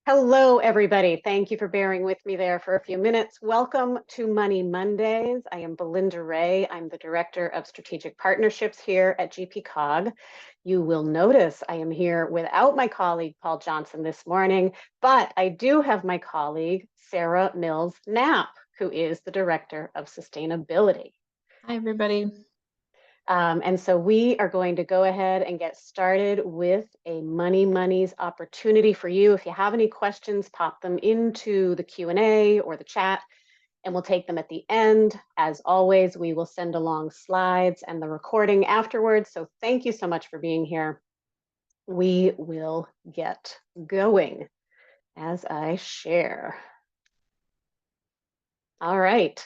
Hello, everybody. Thank you for bearing with me there for a few minutes. Welcome to Money Mondays. I am Belinda Ray. I'm the Director of Strategic Partnerships here at GPCOG. You will notice I am here without my colleague, Paul Johnson, this morning, but I do have my colleague, Sara Mills-Knapp, who is the Director of Sustainability. Hi, everybody. And so we are going to go ahead and get started with a Money Money's opportunity for you. If you have any questions, pop them into the Q&A or the chat, and we'll take them at the end. As always, we will send along slides and the recording afterwards. So thank you so much for being here. We will get going as I share. All right.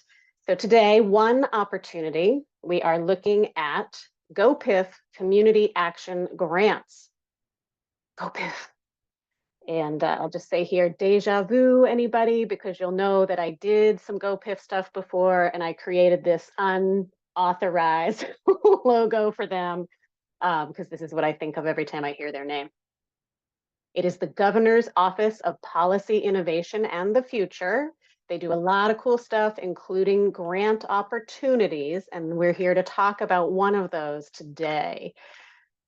So today, one opportunity, we are looking at GOPIF Community Action Grants. GOPIF. And I'll just say here, deja vu, anybody, because you'll know that I did some GOPIF stuff before and I created this unauthorized logo for them because this is what I think of every time I hear their name. It is the Governor's Office of Policy Innovation and the Future. They do a lot of cool stuff, including grant opportunities, and we're here to talk about one of those today.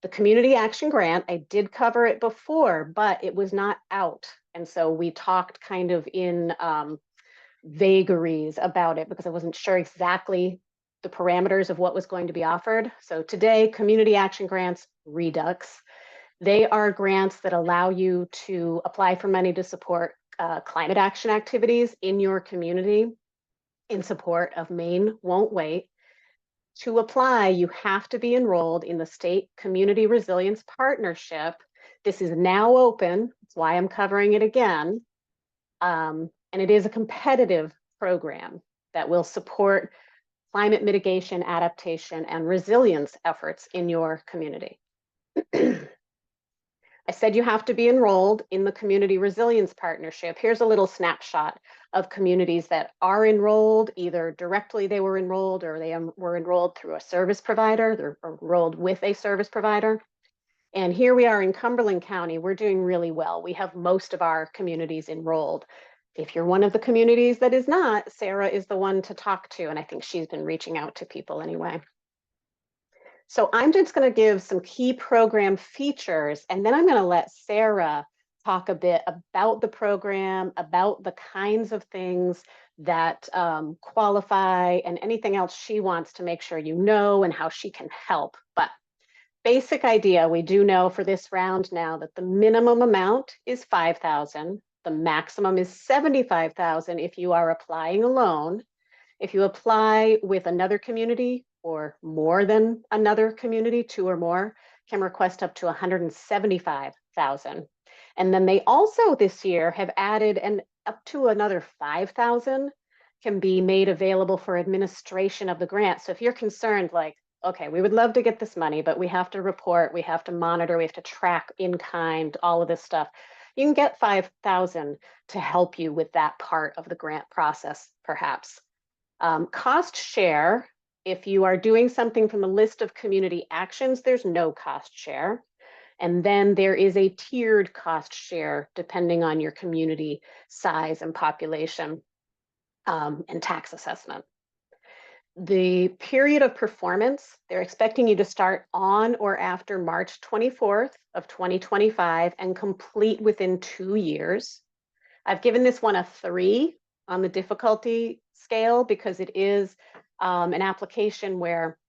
The Community Action Grant, I did cover it before, but it was not out. And so we talked kind of in vagaries about it because I wasn't sure exactly the parameters of what was going to be offered. So today, Community Action Grants Redux. They are grants that allow you to apply for money to support climate action activities in your community in support of Maine Won't Wait. To apply, you have to be enrolled in the State Community Resilience Partnership. This is now open. That's why I'm covering it again. And it is a competitive program that will support climate mitigation, adaptation, and resilience efforts in your community. I said you have to be enrolled in the Community Resilience Partnership. Here's a little snapshot of communities that are enrolled, either directly they were enrolled or they were enrolled through a service provider, they're enrolled with a service provider. And here we are in Cumberland County, we're doing really well. We have most of our communities enrolled. If you're one of the communities that is not, Sara is the one to talk to, and I think she's been reaching out to people anyway. So I'm just going to give some key program features, and then I'm going to let Sara talk a bit about the program, about the kinds of things that qualify and anything else she wants to make sure you know and how she can help. But basic idea, we do know for this round now that the minimum amount is $5,000. The maximum is $75,000 if you are applying alone. If you apply with another community or more than another community, two or more, can request up to $175,000. And then they also this year have added and up to another $5,000 can be made available for administration of the grant. So if you're concerned, like, okay, we would love to get this money, but we have to report, we have to monitor, we have to track in kind, all of this stuff. You can get $5,000 to help you with that part of the grant process, perhaps. Cost share, if you are doing something from a list of community actions, there's no cost share. And then there is a tiered cost share depending on your community size and population and tax assessment. The period of performance, they're expecting you to start on or after March 24th of 2025 and complete within 2 years. I've given this one a 3 on the difficulty scale because it is an application where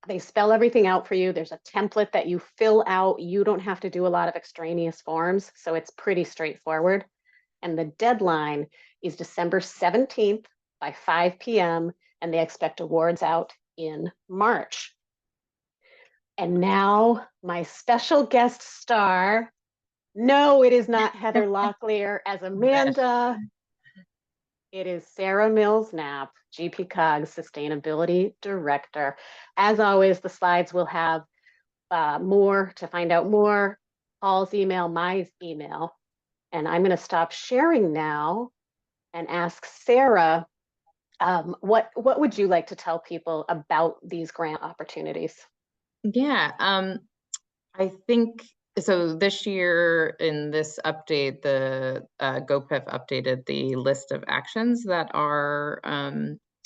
they spell everything out for you. There's a template that you fill out. You don't have to do a lot of extraneous forms, so it's pretty straightforward. And the deadline is December 17th by 5 p.m. and they expect awards out in March. And now my special guest star. No, it is not Heather Locklear as Amanda. It is Sara Mills-Knapp, GPCOG Sustainability Director. As always, the slides will have more to find out more. Paul's email, my email. And I'm going to stop sharing now and ask Sara, what would you like to tell people about these grant opportunities? Yeah, I think So this year in this update, the GOPIF updated the list of actions that are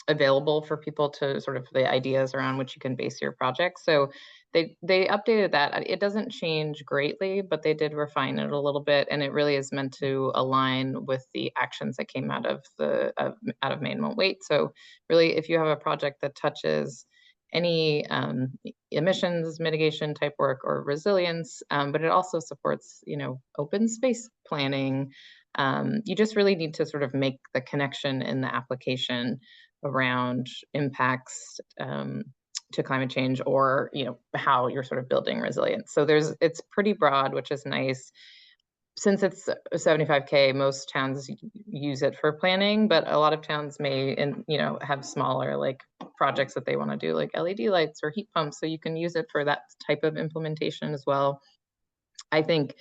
available for people to sort of the ideas around which you can base your project. So they updated that. It doesn't change greatly, but they did refine it a little bit, and it really is meant to align with the actions that came out of the out of Maine Won't Wait. So really, if you have a project that touches any emissions mitigation type work or resilience, but it also supports, open space planning. You just really need to sort of make the connection in the application around impacts to climate change, or how you're sort of building resilience. So it's pretty broad, which is nice. Since it's 75K, most towns use it for planning, but a lot of towns may, have smaller like projects that they want to do, like LED lights or heat pumps. So you can use it for that type of implementation as well. I think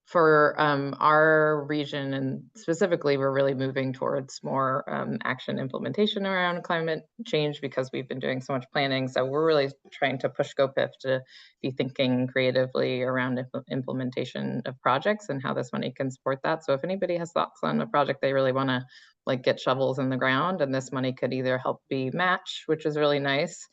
for our region, and specifically, we're really moving towards more action implementation around climate change because we've been doing so much planning. So we're really trying to push GOPIF to be thinking creatively around implementation of projects and how this money can support that. So if anybody has thoughts on a project they really want to get shovels in the ground, and this money could either help be match, which is really nice,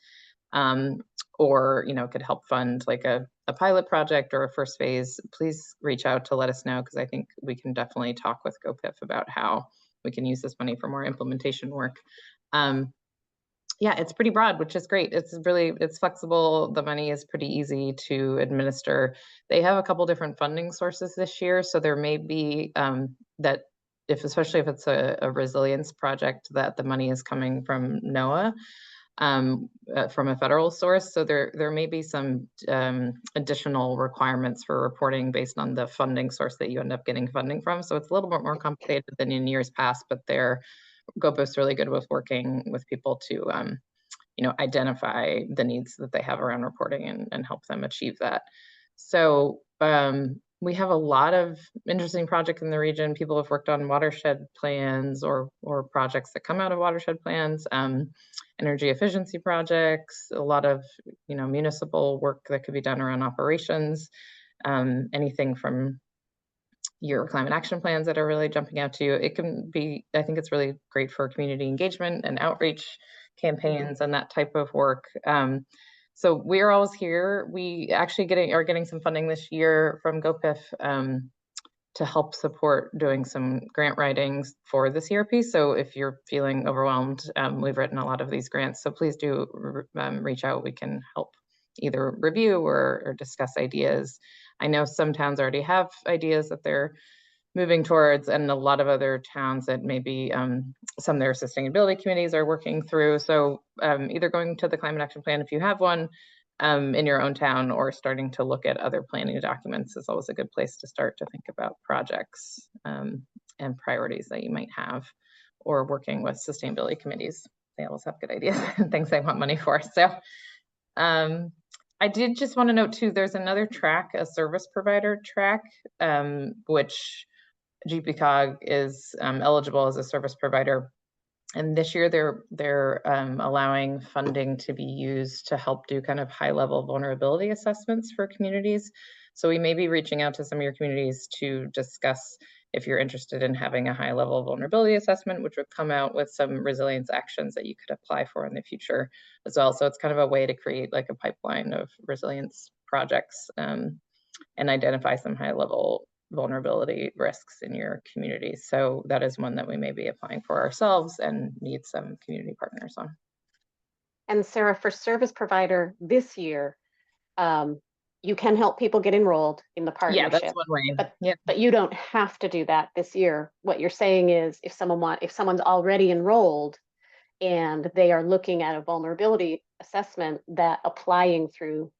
or could help fund like a pilot project or a first phase, please reach out to let us know, because I think we can definitely talk with GOPIF about how we can use this money for more implementation work. Yeah, it's pretty broad, which is great. It's flexible. The money is pretty easy to administer. They have a couple different funding sources this year, so there may be that especially if it's a resilience project, that the money is coming from NOAA. From a federal source. So there may be some additional requirements for reporting based on the funding source that you end up getting funding from. So it's a little bit more complicated than in years past, but GOPIF's really good with working with people to identify the needs that they have around reporting and help them achieve that. So we have a lot of interesting projects in the region. People have worked on watershed plans or projects that come out of watershed plans, energy efficiency projects, a lot of municipal work that could be done around operations, anything from your climate action plans that are really jumping out to you. It can be, I think it's really great for community engagement and outreach campaigns and that type of work. So we're always here. We actually are getting some funding this year from GOPIF to help support doing some grant writings for the CRP. So if you're feeling overwhelmed, we've written a lot of these grants. So please do reach out. We can help either review or discuss ideas. I know some towns already have ideas that they're moving towards, and a lot of other towns that maybe some of their sustainability committees are working through. So either going to the climate action plan if you have one in your own town, or starting to look at other planning documents is always a good place to start to think about projects and priorities that you might have, or working with sustainability committees. They always have good ideas and things they want money for. So I did just want to note too, there's another track, a service provider track, which GPCOG is eligible as a service provider. And this year they're allowing funding to be used to help do kind of high level vulnerability assessments for communities. So we may be reaching out to some of your communities to discuss if you're interested in having a high level vulnerability assessment, which would come out with some resilience actions that you could apply for in the future as well. So it's kind of a way to create like a pipeline of resilience projects and identify some high level vulnerability risks in your community. So that is one that we may be applying for ourselves and need some community partners on. And Sara, for service provider this year, you can help people get enrolled in the partnership. Yeah, that's one way. But you don't have to do that this year. What you're saying is if someone's already enrolled and they are looking at a vulnerability assessment, that applying through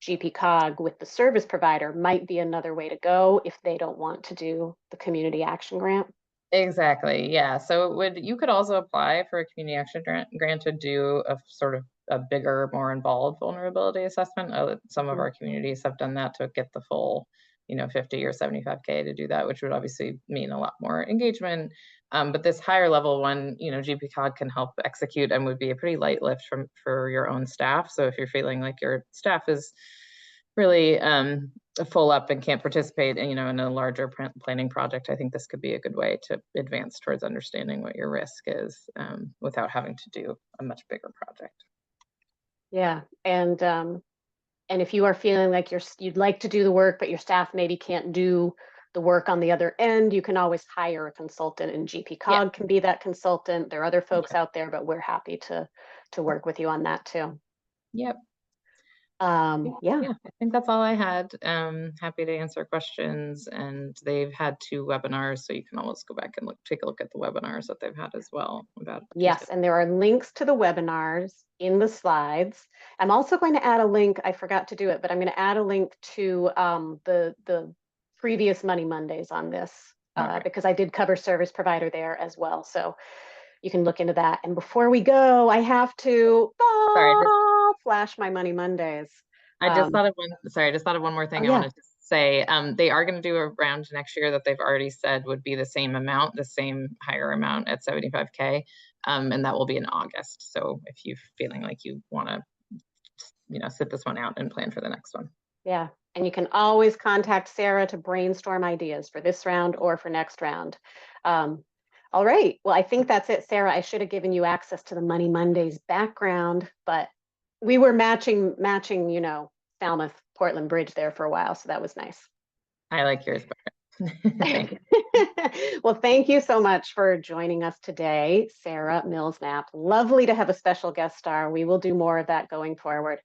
GPCOG with the service provider might be another way to go if they don't want to do the community action grant. Exactly. Yeah. So you could also apply for a community action grant to do a sort of a bigger, more involved vulnerability assessment. Some of our communities have done that to get the full, 50 or 75K to do that, which would obviously mean a lot more engagement. But this higher level one, GPCOG can help execute and would be a pretty light lift for your own staff. So if you're feeling like your staff is really full up and can't participate in, in a larger planning project, I think this could be a good way to advance towards understanding what your risk is without having to do a much bigger project. Yeah, and if you are feeling like you'd like to do the work, but your staff maybe can't do the work on the other end, you can always hire a consultant, and GPCOG can be that consultant. There are other folks out there, but we're happy to work with you on that too. Yep. Yeah, I think that's all I had. Happy to answer questions, and they've had 2 webinars, so you can always go back and take a look at the webinars that they've had as well about. yes, and there are links to the webinars in the slides. I'm also going to add a link. I forgot to do it, but I'm going to add a link to the previous Money Mondays on this because I did cover service provider there as well. So you can look into that. And before we go, I have to flash my Money Mondays. I just thought of one. Sorry, I just thought of one more thing I wanted to say. They are going to do a round next year that they've already said would be the same amount, the same higher amount at 75K, and that will be in August. So if you're feeling like you want to, sit this one out and plan for the next one. Yeah, and you can always contact Sara to brainstorm ideas for this round or for next round. All right, well, I think that's it, Sara. I should have given you access to the Money Mondays background, but we were matching, Falmouth Portland Bridge there for a while, so that was nice. I like yours better. Well, thank you so much for joining us today, Sara Mills-Knapp. Lovely to have a special guest star. We will do more of that going forward.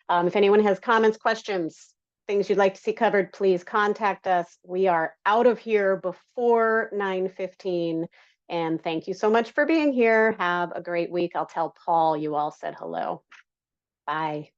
If anyone has comments, questions, things you'd like to see covered, please contact us. We are out of here before 9:15. And thank you so much for being here. Have a great week. I'll tell Paul you all said hello. Bye.